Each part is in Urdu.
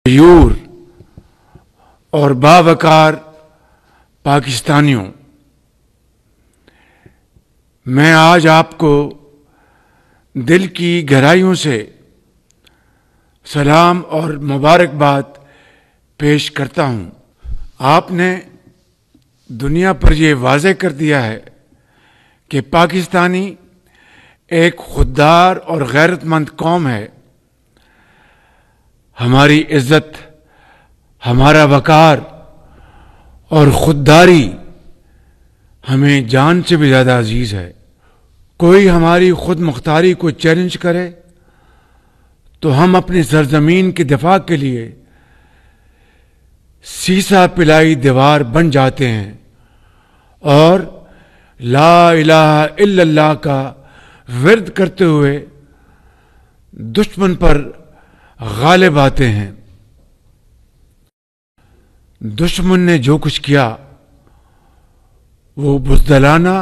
غیور اور باوقار پاکستانیوں، میں آج آپ کو دل کی گہرائیوں سے سلام اور مبارکباد پیش کرتا ہوں۔ آپ نے دنیا پر یہ واضح کر دیا ہے کہ پاکستانی ایک خوددار اور غیرت مند قوم ہے۔ ہماری عزت، ہمارا وقار اور خودداری ہمیں جان سے بھی زیادہ عزیز ہے۔ کوئی ہماری خود مختاری کو چیلنج کرے تو ہم اپنی سرزمین کی دفاع کے لیے سیسا پلائی دیوار بن جاتے ہیں اور لا الہ الا اللہ کا ورد کرتے ہوئے دشمن پر غالب آتے ہیں۔ دشمن نے جو کچھ کیا وہ بزدلانہ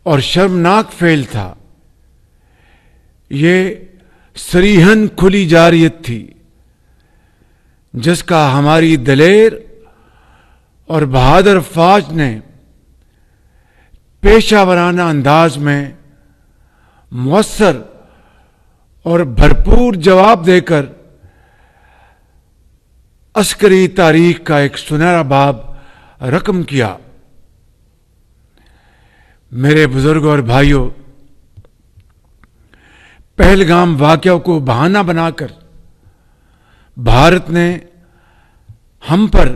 اور شرمناک فعل تھا۔ یہ صریحاً کھلی جارحیت تھی جس کا ہماری دلیر اور بہادر فوج نے پیشہ ورانہ انداز میں مؤثر اور بھرپور جواب دے کر عسکری تاریخ کا ایک سنہرا باب رقم کیا۔ میرے بزرگوں اور بھائیوں، پہلگام واقعہ کو بہانہ بنا کر بھارت نے ہم پر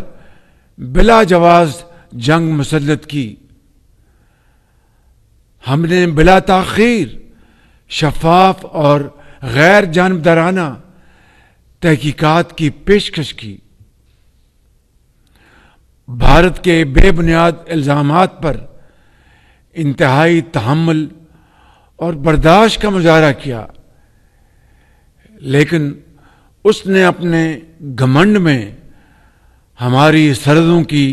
بلا جواز جنگ مسلط کی۔ ہم نے بلا تاخیر شفاف اور غیر جانبدارانہ تحقیقات کی پیشکش کی۔ بھارت کے بے بنیاد الزامات پر انتہائی تحمل اور برداشت کا مظاہرہ کیا، لیکن اس نے اپنے گھمنڈ میں ہماری سرحدوں کی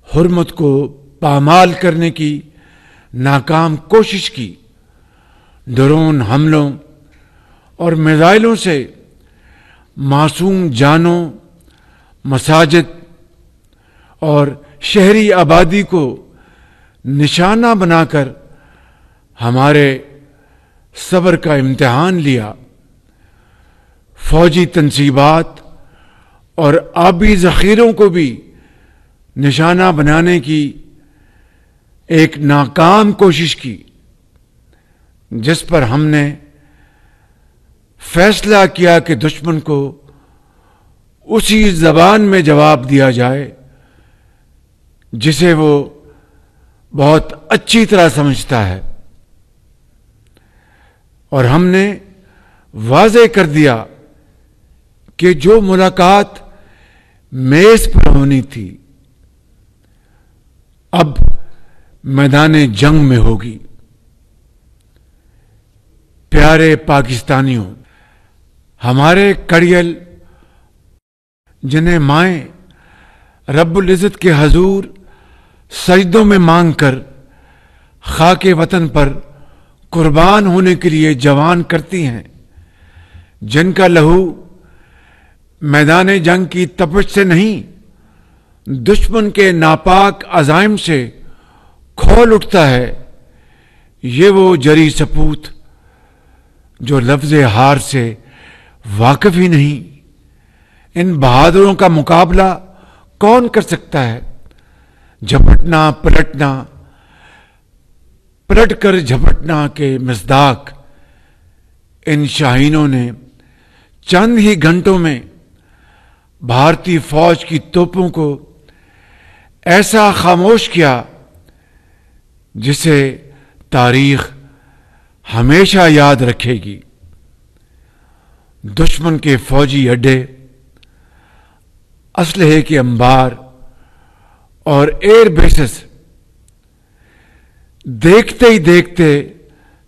حرمت کو پامال کرنے کی ناکام کوشش کی۔ ڈرون حملوں اور میزائلوں سے معصوم جانوں، مساجد اور شہری آبادی کو نشانہ بنا کر ہمارے صبر کا امتحان لیا۔ فوجی تنصیبات اور آبی ذخیروں کو بھی نشانہ بنانے کی ایک ناکام کوشش کی، جس پر ہم نے فیصلہ کیا کہ دشمن کو اسی زبان میں جواب دیا جائے جسے وہ بہت اچھی طرح سمجھتا ہے، اور ہم نے واضح کر دیا کہ جو ملاقات میز پر ہونی تھی اب میدان جنگ میں ہوگی۔ پیارے پاکستانیوں، ہمارے کڑیل جنہیں مائیں رب العزت کے حضور سجدوں میں مانگ کر خاک وطن پر قربان ہونے کے لیے جوان کرتی ہیں، جن کا لہو میدان جنگ کی تپش سے نہیں دشمن کے ناپاک عزائم سے کھول اٹھتا ہے، یہ وہ جری سپوت جو لفظ ہار سے واقف ہی نہیں۔ ان بہادروں کا مقابلہ کون کر سکتا ہے؟ جھپٹنا پلٹنا، پلٹ کر جھپٹنا کے مصداق ان شاہینوں نے چند ہی گھنٹوں میں بھارتی فوج کی توپوں کو ایسا خاموش کیا جسے تاریخ ہمیشہ یاد رکھے گی۔ دشمن کے فوجی اڈے، اسلحے کے انبار اور ایئر بیسز دیکھتے ہی دیکھتے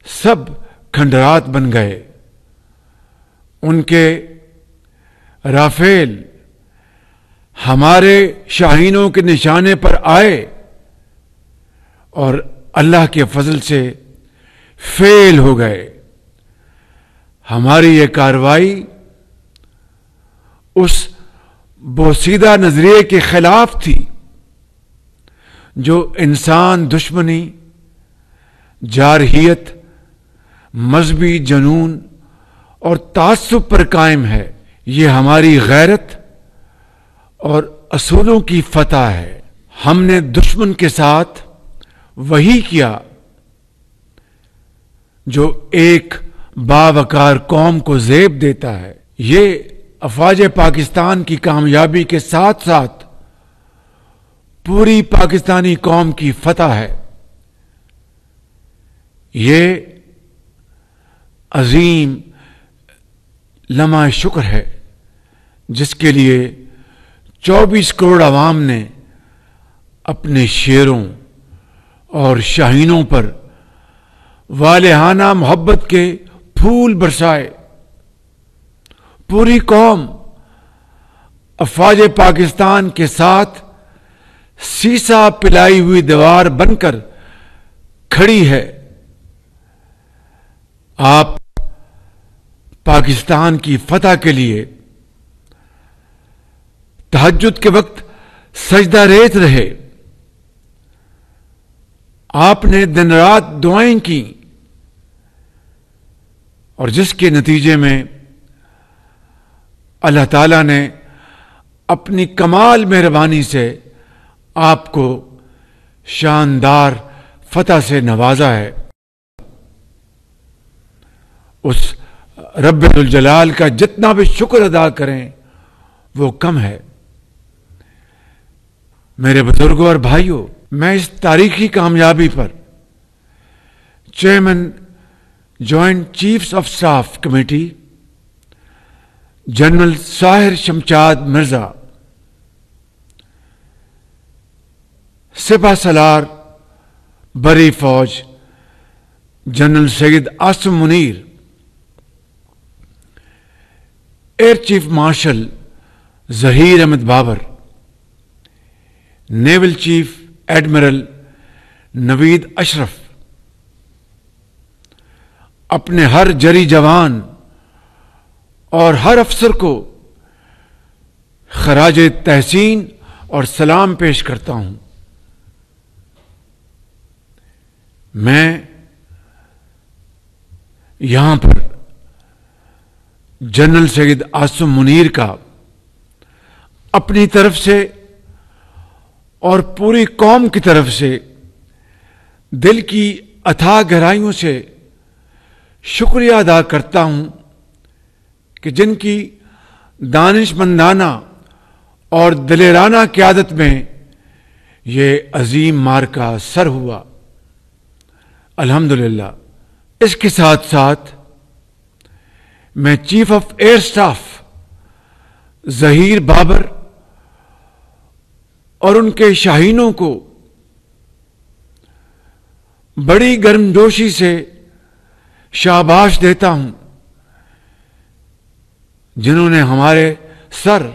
سب کھنڈرات بن گئے۔ ان کے رافیل ہمارے شاہینوں کے نشانے پر آئے اور اللہ کے فضل سے فیل ہو گئے۔ ہماری یہ کارروائی اس بوسیدہ نظریے کے خلاف تھی جو انسان دشمنی، جارحیت، مذہبی جنون اور تعصب پر قائم ہے۔ یہ ہماری غیرت اور اصولوں کی فتح ہے۔ ہم نے دشمن کے ساتھ وہی کیا جو ایک باوقار قوم کو زیب دیتا ہے۔ یہ افواج پاکستان کی کامیابی کے ساتھ ساتھ پوری پاکستانی قوم کی فتح ہے۔ یہ عظیم لمحہ شکر ہے جس کے لیے 24 کروڑ عوام نے اپنے شیروں اور شاہینوں پر والہانہ محبت کے پھول برسائے۔ پوری قوم افواج پاکستان کے ساتھ سیسا پلائی ہوئی دیوار بن کر کھڑی ہے۔ آپ پاکستان کی فتح کے لیے تہجد کے وقت سجدہ ریز رہے۔ آپ نے دن رات دعائیں کی اور جس کے نتیجے میں اللہ تعالیٰ نے اپنی کمال مہربانی سے آپ کو شاندار فتح سے نوازا ہے۔ اس رب ذوالجلال کا جتنا بھی شکر ادا کریں وہ کم ہے۔ میرے بزرگوں اور بھائیوں، میں اس تاریخی کامیابی پر chairman joint chiefs of staff committee general Sahir Shamshad Mirza, سپہ سالار بری فوج general Syed Asim Munir, air chief marshal Zaheer Ahmed Babar, naval chief admiral Naveed Ashraf, اپنے ہر جری جوان اور ہر افسر کو خراج تحسین اور سلام پیش کرتا ہوں۔ میں یہاں پر جنرل سید عاصم منیر کا اپنی طرف سے اور پوری قوم کی طرف سے دل کی اتھاہ گہرائیوں سے شکریہ ادا کرتا ہوں کہ جن کی دانش مندانہ اور دلیرانہ قیادت میں یہ عظیم معرکہ سر ہوا۔ الحمدللہ۔ اس کے ساتھ ساتھ میں chief of air staff Zaheer Babar اور ان کے شاہینوں کو بڑی گرمجوشی سے شاباش دیتا ہوں، جنہوں نے ہمارے سر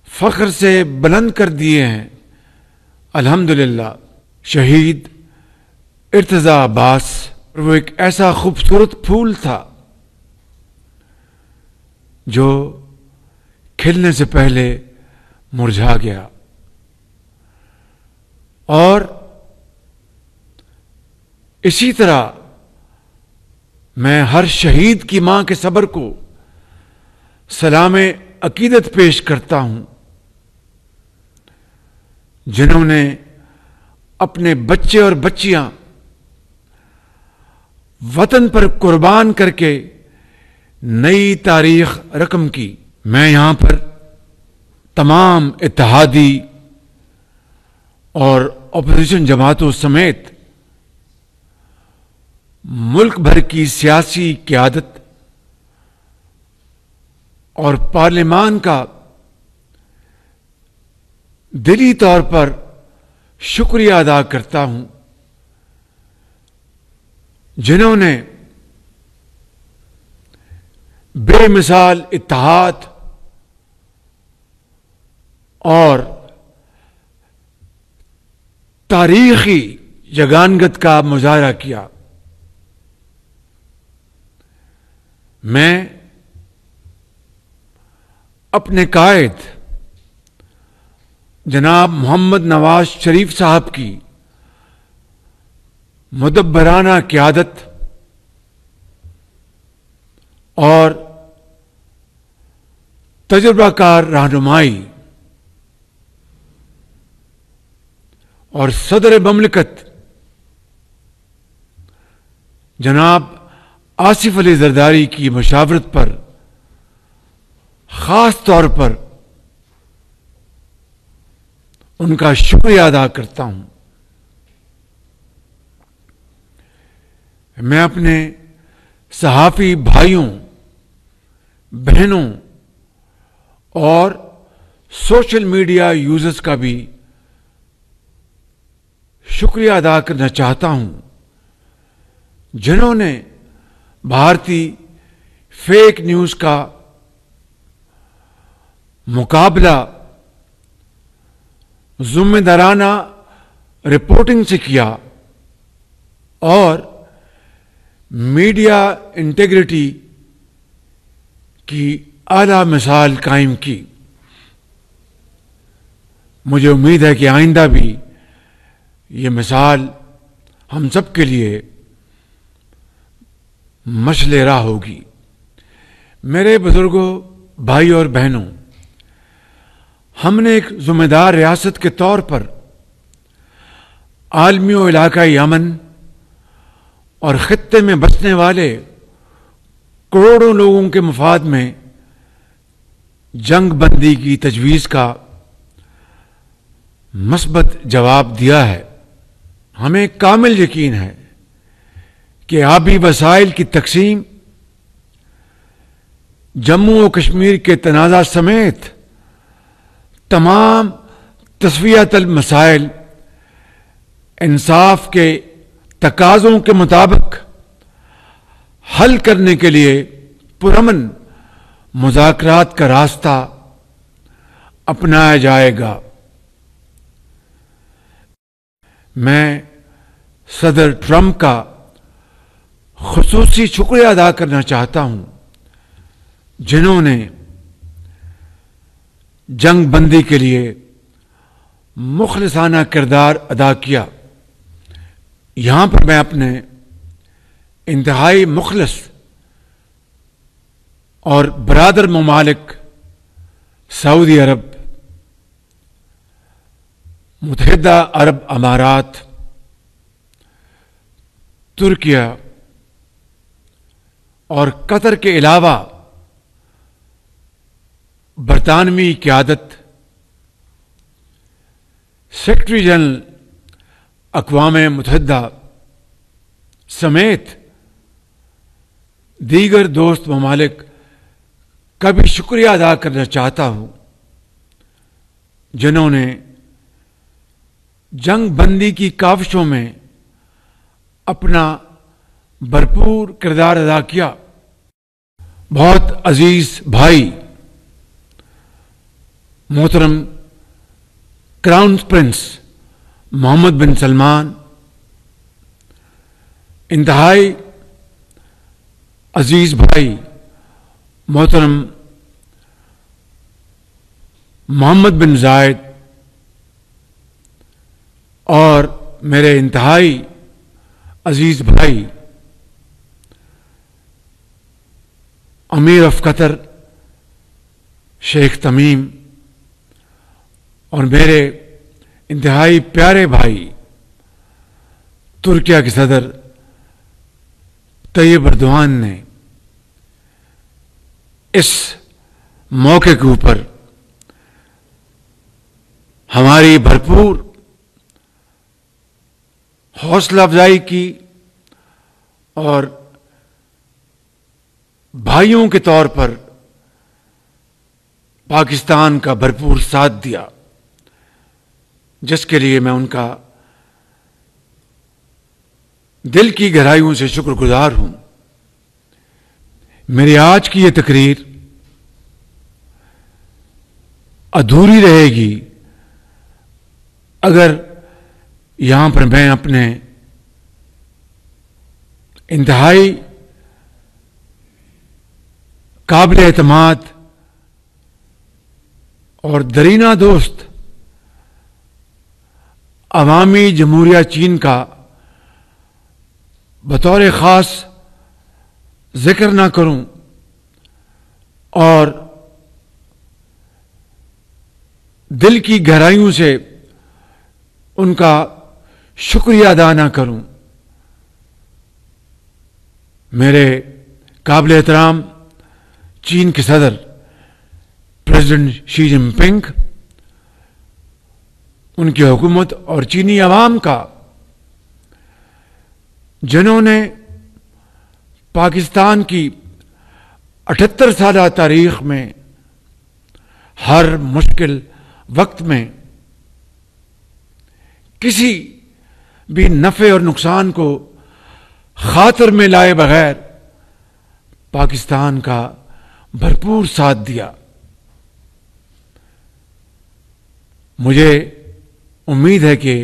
فخر سے بلند کر دیے ہیں۔ الحمدللہ۔ شہید ارتضیٰ عباس، وہ ایک ایسا خوبصورت پھول تھا جو کھلنے سے پہلے مرجھا گیا، اور اسی طرح میں ہر شہید کی ماں کے صبر کو سلام عقیدت پیش کرتا ہوں، جنہوں نے اپنے بچے اور بچیاں وطن پر قربان کر کے نئی تاریخ رقم کی۔ میں یہاں پر تمام اتحادی اور اپوزیشن جماعتوں سمیت ملک بھر کی سیاسی قیادت اور پارلیمان کا دلی طور پر شکریہ ادا کرتا ہوں، جنہوں نے بے مثال اتحاد اور تاریخی یگانگت کا مظاہرہ کیا۔ میں اپنے قائد جناب محمد نواز شریف صاحب کی مدبرانہ قیادت اور تجربہ کار رہنمائی اور صدر مملکت جناب آصف علی زرداری کی مشاورت پر خاص طور پر ان کا شکریہ ادا کرتا ہوں. میں اپنے صحافی بھائیوں بہنوں اور سوشل میڈیا یوزرز کا بھی شکریہ ادا کرنا چاہتا ہوں جنہوں نے بھارتی فیک نیوز کا مقابلہ ذمہ دارانہ رپورٹنگ سے کیا اور میڈیا انٹیگریٹی کی اعلیٰ مثال قائم کی. مجھے امید ہے کہ آئندہ بھی یہ مثال ہم سب کے لیے مشعل راہ ہوگی. میرے بزرگوں، بھائی اور بہنوں، ہم نے ایک ذمہ دار ریاست کے طور پر عالمی و علاقائی امن اور خطے میں بسنے والے کروڑوں لوگوں کے مفاد میں جنگ بندی کی تجویز کا مثبت جواب دیا ہے. ہمیں کامل یقین ہے کہ آبی وسائل کی تقسیم جموں و کشمیر کے تنازع سمیت تمام تصفیہ طلب مسائل انصاف کے تقاضوں کے مطابق حل کرنے کے لیے پرامن مذاکرات کا راستہ اپنایا جائے گا. میں صدر ٹرمپ کا خصوصی شکریہ ادا کرنا چاہتا ہوں جنہوں نے جنگ بندی کے لیے مخلصانہ کردار ادا کیا. یہاں پر میں اپنے انتہائی مخلص اور برادر ممالک سعودی عرب، متحدہ عرب امارات، ترکیہ اور قطر کے علاوہ برطانوی قیادت، سیکرٹری جنرل اقوام متحدہ سمیت دیگر دوست ممالک کا بھی شکریہ ادا کرنا چاہتا ہوں جنہوں نے جنگ بندی کی کاوشوں میں اپنا بھرپور کردار ادا کیا. بہت عزیز بھائی محترم کراؤن پرنس محمد بن سلمان، انتہائی عزیز بھائی محترم محمد بن زائد اور میرے انتہائی عزیز بھائی امیر آف قطر شیخ تمیم اور میرے انتہائی پیارے بھائی ترکیہ کے صدر طیب اردوان نے اس موقع کے اوپر ہماری بھرپور حوصلہ افزائی کی اور بھائیوں کے طور پر پاکستان کا بھرپور ساتھ دیا، جس کے لیے میں ان کا دل کی گہرائیوں سے شکر گزار ہوں. میری آج کی یہ تقریر ادھوری رہے گی اگر یہاں پر میں اپنے انتہائی قابل اعتماد اور درینا دوست عوامی جمہوریہ چین کا بطور خاص ذکر نہ کروں اور دل کی گہرائیوں سے ان کا شکریہ ادا نہ کروں، میرے قابل احترام چین کے صدر پریزیڈنٹ شی جن پنگ، ان کی حکومت اور چینی عوام کا، جنہوں نے پاکستان کی 78 سالہ تاریخ میں ہر مشکل وقت میں کسی بھی نفع اور نقصان کو خاطر میں لائے بغیر پاکستان کا بھرپور ساتھ دیا۔ مجھے امید ہے کہ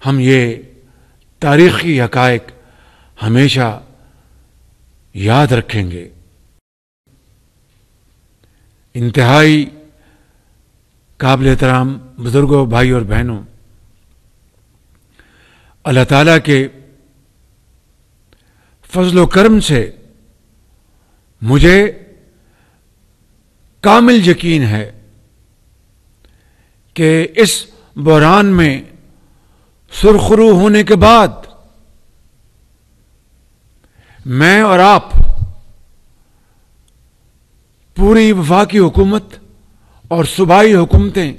ہم یہ تاریخی حقائق ہمیشہ یاد رکھیں گے۔ انتہائی قابل احترام بزرگوں، بھائی اور بہنوں، اللہ تعالیٰ کے فضل و کرم سے مجھے کامل یقین ہے کہ اس بحران میں سرخرو ہونے کے بعد میں اور آپ، پوری وفاقی حکومت اور صوبائی حکومتیں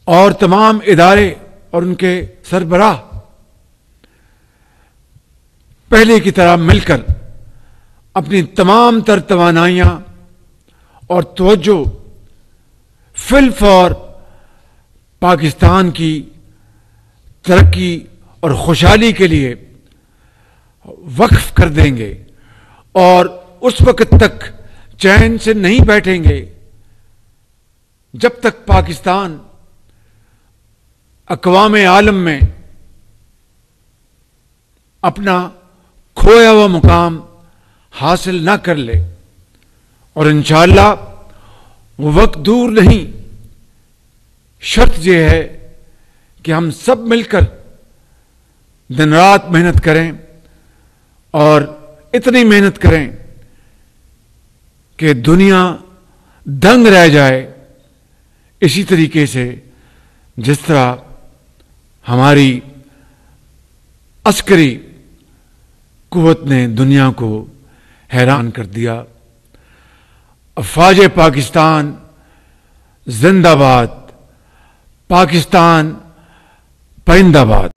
اور تمام ادارے اور ان کے سربراہ پہلے کی طرح مل کر اپنی تمام تر توانائیاں اور توجہ فی الفور پاکستان کی ترقی اور خوشحالی کے لیے وقف کر دیں گے، اور اس وقت تک چین سے نہیں بیٹھیں گے جب تک پاکستان اقوام عالم میں اپنا کھویا ہوا مقام حاصل نہ کر لے۔ اور انشاءاللہ وہ وقت دور نہیں، شرط یہ ہے کہ ہم سب مل کر دن رات محنت کریں، اور اتنی محنت کریں کہ دنیا دنگ رہ جائے، اسی طریقے سے جس طرح ہماری عسکری قوت نے دنیا کو حیران کر دیا۔ افواج پاکستان زندہ باد، پاکستان پائندہ باد۔